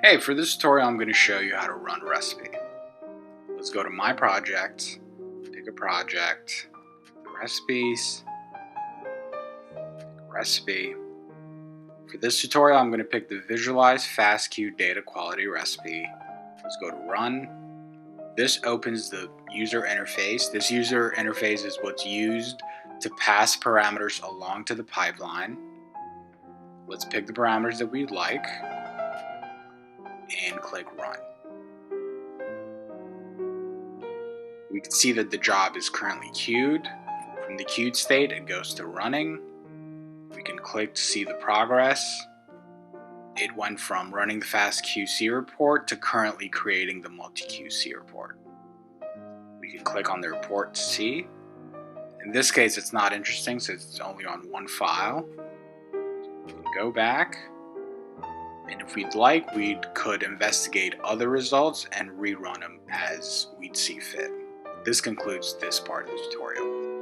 Hey, for this tutorial I'm going to show you how to run recipe. Let's go to my project, pick a project, recipes, recipe. For this tutorial I'm going to pick the Visualize FastQ Data Quality recipe. Let's go to run. This opens the user interface. This user interface is what's used to pass parameters along to the pipeline. Let's pick the parameters that we'd like and click run. We can see that the job is currently queued. From the queued state, it goes to running. We can click to see the progress. It went from running the fast QC report to currently creating the multi-QC report. We can click on the report to see. In this case, it's not interesting since it's only on one file. We can go back. And if we'd like, we could investigate other results and rerun them as we'd see fit. This concludes this part of the tutorial.